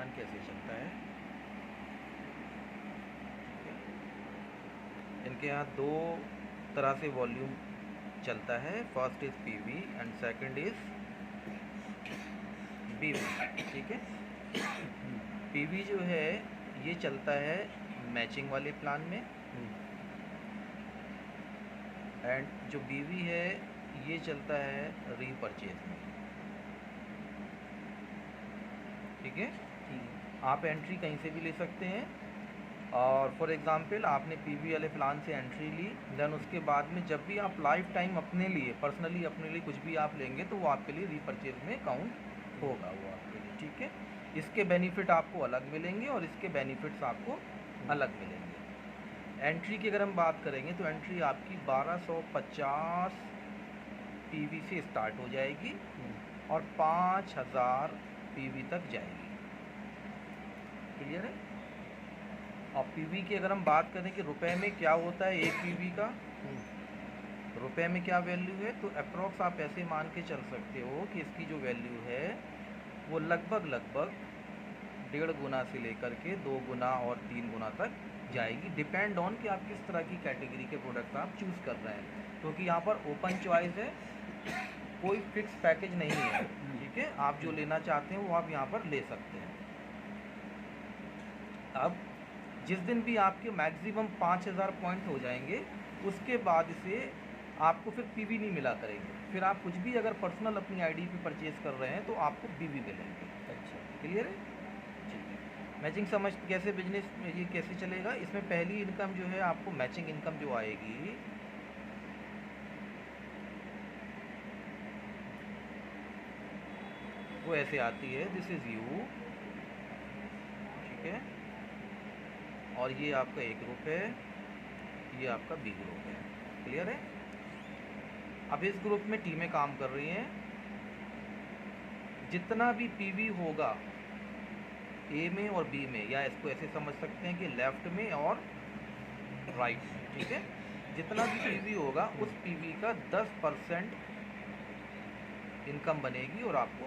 Plan कैसे चलता है। इनके यहाँ दो तरह से वॉल्यूम चलता है, first is PV and second is बीवी। ठीक है, पीवी जो है ये चलता है मैचिंग वाले प्लान में, एंड जो बीवी है ये चलता है रीपरचेज में। ठीक है, आप एंट्री कहीं से भी ले सकते हैं, और फॉर एग्ज़ाम्पल आपने पीवी वाले प्लान से एंट्री ली, देन उसके बाद में जब भी आप लाइफ टाइम अपने लिए पर्सनली अपने लिए कुछ भी आप लेंगे तो वो आपके लिए रीपरचेज में काउंट होगा वो आपके लिए। ठीक है, इसके बेनिफिट आपको अलग मिलेंगे और इसके बेनिफिट्स आपको अलग मिलेंगे। एंट्री की अगर हम बात करेंगे तो एंट्री आपकी 1250 पीवी से स्टार्ट हो जाएगी और 5000 पीवी तक जाएगी। क्लियर है। और पीवी की अगर हम बात करें कि रुपए में क्या होता है एक पीवी का, रुपए में क्या वैल्यू है, तो अप्रॉक्स आप ऐसे मान के चल सकते हो कि इसकी जो वैल्यू है वो लगभग 1.5 गुना से लेकर के 2 गुना और 3 गुना तक जाएगी, डिपेंड ऑन कि आप किस तरह की कैटेगरी के प्रोडक्ट आप चूज़ कर रहे हैं, क्योंकि यहाँ पर ओपन चॉइस है, कोई फिक्स पैकेज नहीं है। ठीक है, आप जो लेना चाहते हैं वो आप यहाँ पर ले सकते हैं। अब जिस दिन भी आपके मैक्सिमम 5000 पॉइंट हो जाएंगे उसके बाद से आपको फिर पीवी नहीं मिला करेंगे, फिर आप कुछ भी अगर पर्सनल अपनी आईडी पे परचेज कर रहे हैं तो आपको पीवी मिलेंगे। अच्छा, क्लियर है। ठीक है, मैचिंग समझ कैसे बिजनेस में ये कैसे चलेगा। इसमें पहली इनकम जो है आपको मैचिंग इनकम जो आएगी वो ऐसे आती है, दिस इज़ यू। ठीक है, और ये आपका ए ग्रुप है, ये आपका बी ग्रुप है। क्लियर है। अब इस ग्रुप में टीमें काम कर रही हैं, जितना भी पीवी होगा ए में और बी में, या इसको ऐसे समझ सकते हैं कि लेफ्ट में और राइट में। ठीक है, जितना भी पीवी होगा उस पीवी का 10% इनकम बनेगी और आपको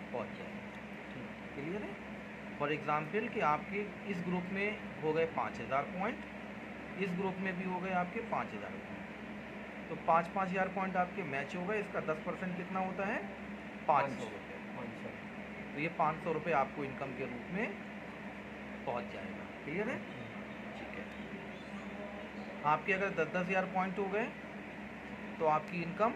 पहुंच जाएगी। क्लियर है। फॉर एग्ज़ाम्पल कि आपके इस ग्रुप में हो गए 5000 पॉइंट, इस ग्रुप में भी हो गए आपके 5000 पॉइंट, तो 5-5000 पॉइंट आपके मैच हो गए। इसका 10% कितना होता है, 500 रुपये। तो ये 500 रुपये आपको इनकम के रूप में पहुंच जाएगा। क्लियर है। ठीक है, आपके अगर 10-10 हज़ार पॉइंट हो गए तो आपकी इनकम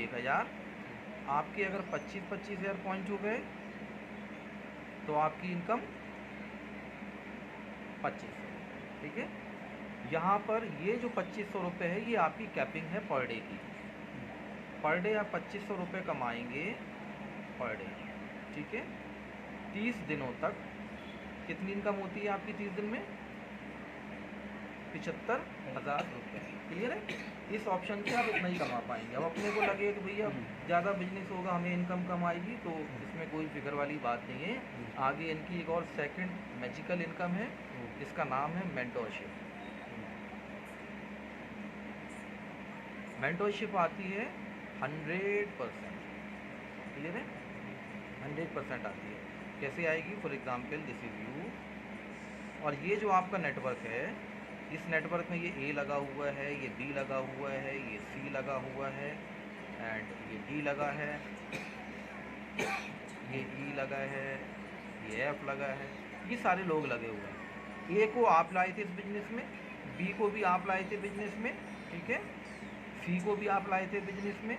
1000। आपके अगर 25-25 हज़ार पॉइंट हो गए तो आपकी इनकम 2500। ठीक है, यहाँ पर ये जो 2500 रुपये है ये आपकी कैपिंग है पर डे की। पर डे आप 2500 रुपये कमाएंगे पर डे। ठीक है, 30 दिनों तक कितनी इनकम होती है आपकी 30 दिन में, 75,000 रुपये। क्लियर है। इस ऑप्शन से आप इतना ही कमा पाएंगे। अब अपने को लगे कि भैया ज़्यादा बिजनेस होगा हमें इनकम कम आएगी, तो इसमें कोई फिक्र वाली बात नहीं है। आगे इनकी एक और सेकंड मैजिकल इनकम है, इसका नाम है मेंटोरशिप। मेंटोरशिप आती है 100%। क्लियर है, 100% आती है। कैसे आएगी, for example this is you, और ये जो आपका नेटवर्क है, इस नेटवर्क में ये ए लगा हुआ है, ये बी लगा हुआ है, ये सी लगा हुआ है, एंड ये डी लगा है, ये ई लगा है, ये एफ लगा है, ये सारे लोग लगे हुए हैं। ए को आप लाए थे इस बिजनेस में, बी को भी आप लाए थे बिजनेस में, ठीक है, सी को भी आप लाए थे बिजनेस में,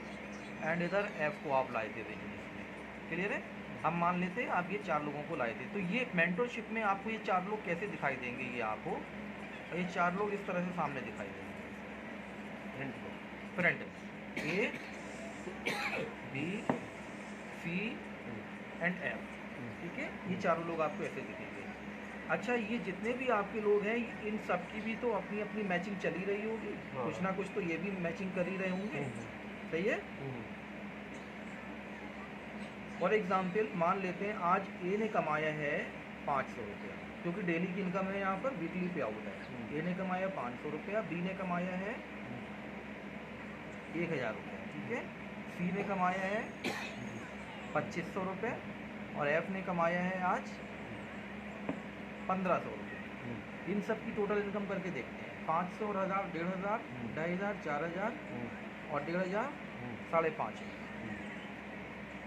एंड इधर एफ को आप लाए थे बिजनेस में। क्लियर है। हम मान लेते हैं आप ये 4 लोगों को लाए थे, तो ये मेंटरशिप में आपको ये 4 लोग कैसे दिखाई देंगे, ये आपको ये 4 लोग इस तरह से सामने दिखाई देंगे। Front A B C and F. ठीक है, ये चारों लोग आपको ऐसे दिखेंगे। अच्छा, ये जितने भी आपके लोग हैं इन सब की भी तो अपनी अपनी मैचिंग चली रही होगी, कुछ ना कुछ तो ये भी मैचिंग कर ही रहे होंगे। सही है। फॉर एग्जाम्पल मान लेते हैं आज ए ने कमाया है 500 रुपया, क्योंकि डेली की इनकम है, यहाँ पर वीकली पे आउट है। ए ने कमाया 500 रुपया, बी ने कमाया है 1000 रुपये, ठीक है, सी ने कमाया है 2500 रुपये, और एफ ने कमाया है आज 1500 रुपये। इन सब की टोटल इनकम करके देखते हैं, 500 और 1000, 1500, 2500, 4000 और 1500, 550।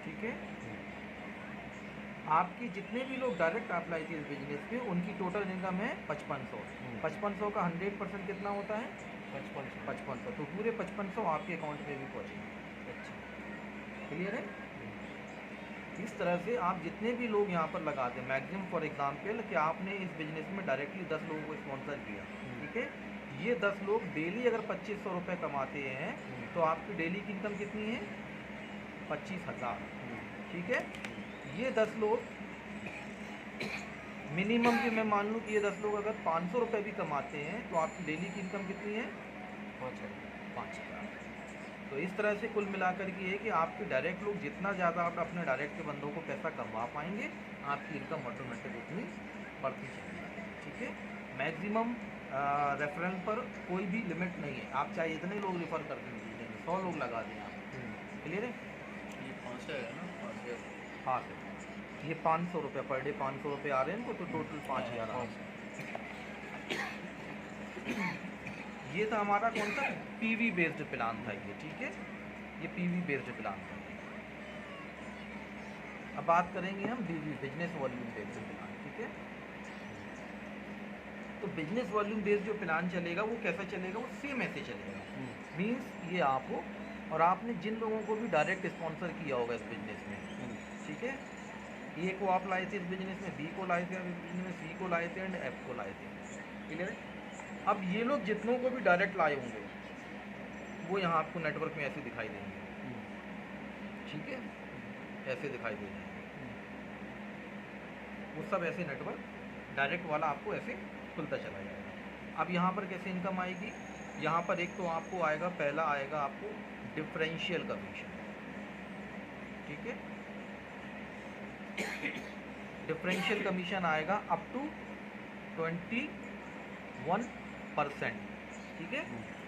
ठीक है, आपकी जितने भी लोग डायरेक्ट अप्लाई थे इस बिजनेस पे उनकी टोटल इनकम है 5500। 5500 का 100% कितना होता है? 5500। तो पूरे 5500 आपके अकाउंट में भी पहुँचेंगे। अच्छा, क्लियर है? इस तरह से आप जितने भी लोग यहाँ पर लगाते हैं, मैक्सिमम फॉर एग्जांपल कि आपने इस बिजनेस में डायरेक्टली 10 लोगों को स्पॉन्सर किया, ठीक है, ये 10 लोग डेली अगर 2500 रुपये कमाते हैं तो आपकी डेली की इनकम कितनी है? 25,000। ठीक है, ये 10 लोग मिनिमम भी मैं मान लूँ कि ये 10 लोग अगर 500 रुपये भी कमाते हैं तो आपकी डेली की इनकम कितनी है? 5,000। तो इस तरह से कुल मिलाकर के है कि आपके डायरेक्ट लोग जितना ज़्यादा आप अपने डायरेक्ट के बंदों को पैसा कमा पाएंगे, आपकी इनकम ऑटोमेटिक उतनी बढ़ती चली जाएगी। ठीक है, मैक्सिमम रेफरल पर कोई भी लिमिट नहीं है, आप चाहे इतने लोग रेफ़र कर देंगे, 100 लोग लगा दें आप। क्लियर है? ये 5,000 है ना? 5,000। हाँ सर, ये 500 रुपये पर डे, 500 रुपये आ रहे हैं इनको, तो टोटल 5,000 आ रहे हैं। ये था हमारा कौन सा पीवी बेस्ड प्लान था ये। ठीक है, ये पीवी बेस्ड प्लान था। अब बात करेंगे हम बीवी, बिजनेस वॉल्यूम बेस्ड प्लान। ठीक है, तो बिजनेस वॉल्यूम बेस्ड जो प्लान चलेगा वो कैसा चलेगा? वो सेम ऐसे चलेगा। मीन्स ये आप हो और आपने जिन लोगों को भी डायरेक्ट स्पॉन्सर किया होगा इस बिजनेस में, ठीक है, ए को आप लाए थे इस बिजनेस में, बी को लाए थे इस बिजनेस में, सी को लाए थे एंड एफ को लाए थे। क्लियर है? अब ये लोग जितनों को भी डायरेक्ट लाए होंगे वो यहाँ आपको नेटवर्क में ऐसे दिखाई देंगे। ठीक है, ऐसे दिखाई दे जाएंगे, वो सब ऐसे नेटवर्क डायरेक्ट वाला आपको ऐसे खुलता चला जाएगा। अब यहाँ पर कैसे इनकम आएगी? यहाँ पर एक तो आपको आएगा, पहला आएगा आपको डिफरेंशियल कमीशन। ठीक है, डिफरेंशियल कमीशन आएगा अप टू 21%। ठीक है,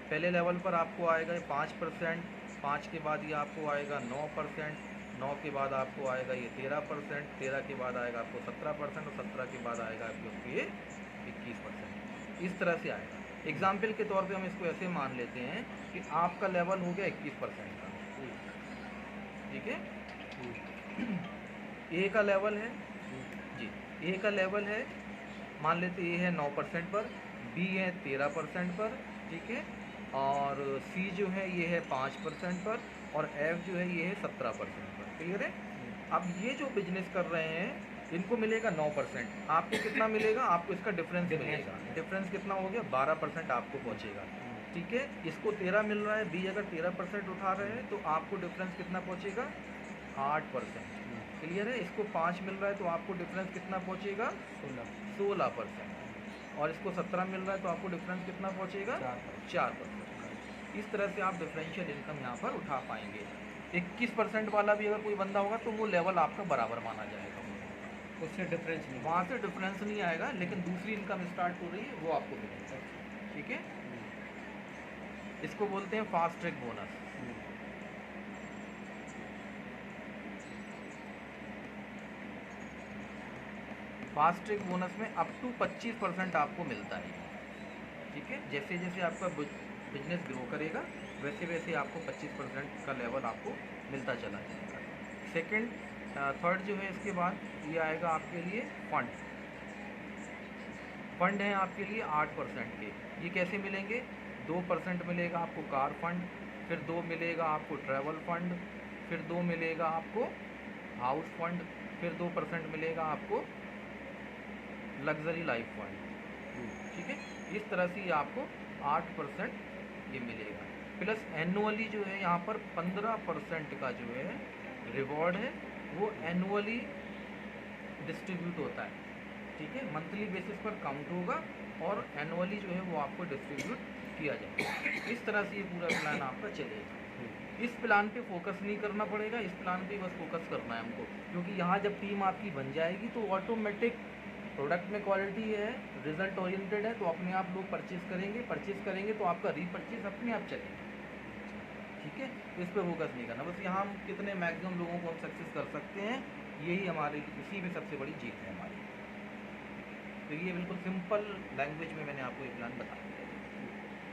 पहले लेवल पर आपको आएगा 5%, 5 के बाद ये आपको आएगा 9%, 9 के बाद आपको आएगा ये 13%, 13 के बाद आएगा आपको 17% और 17 के बाद आएगा आपको ये 21%। इस तरह से आएगा। एग्जाम्पल के तौर पे हम इसको ऐसे मान लेते हैं कि आपका लेवल हो गया 21% का। ठीक है, ए का लेवल है जी, ए का लेवल है, मान लेते ए है 9% पर, बी है 13% पर, ठीक है, और सी जो है ये है 5% पर, और एफ जो है ये है 17% पर। क्लियर है? अब ये जो बिजनेस कर रहे हैं इनको मिलेगा 9%, आपको कितना मिलेगा? आपको इसका डिफरेंस मिलेगा। डिफरेंस कितना हो गया? 12% आपको पहुंचेगा। ठीक है, इसको 13 मिल रहा है, बी अगर 13% उठा रहे हैं तो आपको डिफरेंस कितना पहुंचेगा? 8%। क्लियर है? इसको 5 मिल रहा है तो आपको डिफरेंस कितना पहुंचेगा? 16%। और इसको 17 मिल रहा है तो आपको डिफरेंस कितना पहुंचेगा? 4%। इस तरह से आप डिफरेंशियल इनकम यहाँ पर उठा पाएंगे। 21% वाला भी अगर कोई बंदा होगा तो वो लेवल आपका बराबर माना जाएगा, उससे डिफरेंस नहीं, वहाँ से डिफरेंस नहीं आएगा, लेकिन दूसरी इनकम स्टार्ट हो रही है वो आपको मिलेगा। ठीक है, इसको बोलते हैं fast track bonus. Fast track bonus में अप टू 25% आपको मिलता है। ठीक है, जैसे जैसे आपका बिजनेस ग्रो करेगा वैसे वैसे आपको 25% का लेवल आपको मिलता चला जाएगा। सेकंड, थर्ड जो है इसके बाद ये आएगा आपके लिए फंड। फंड है आपके लिए 8% के। ये कैसे मिलेंगे? 2% मिलेगा आपको कार फंड, फिर 2 मिलेगा आपको ट्रैवल फंड, फिर 2 मिलेगा आपको हाउस फंड, फिर 2% मिलेगा आपको लग्जरी लाइफ फंड। ठीक है, इस तरह से ये आपको 8% ये मिलेगा। प्लस एनुअली जो है यहाँ पर 15% का जो है रिवॉर्ड है वो एनुअली डिस्ट्रीब्यूट होता है। ठीक है, मंथली बेसिस पर काउंट होगा और एनुअली जो है वो आपको डिस्ट्रीब्यूट किया जाएगा। इस तरह से ये पूरा प्लान आपका चलेगा। इस प्लान पे फोकस नहीं करना पड़ेगा, इस प्लान पे बस फोकस करना है हमको, क्योंकि यहाँ जब टीम आपकी बन जाएगी तो ऑटोमेटिक प्रोडक्ट में क्वालिटी है, रिजल्ट ओरिएंटेड है, तो अपने आप लोग परचेज़ करेंगे तो आपका रीपरचेज अपने आप चलेगा। ठीक है, तो इस पर फोकस नहीं करना, बस यहाँ हम कितने मैक्सिमम लोगों को हम सक्सेस कर सकते हैं यही हमारे इसी में सबसे बड़ी जीत है हमारी। तो ये बिल्कुल सिंपल लैंग्वेज में मैंने आपको ये प्लान बता दिया।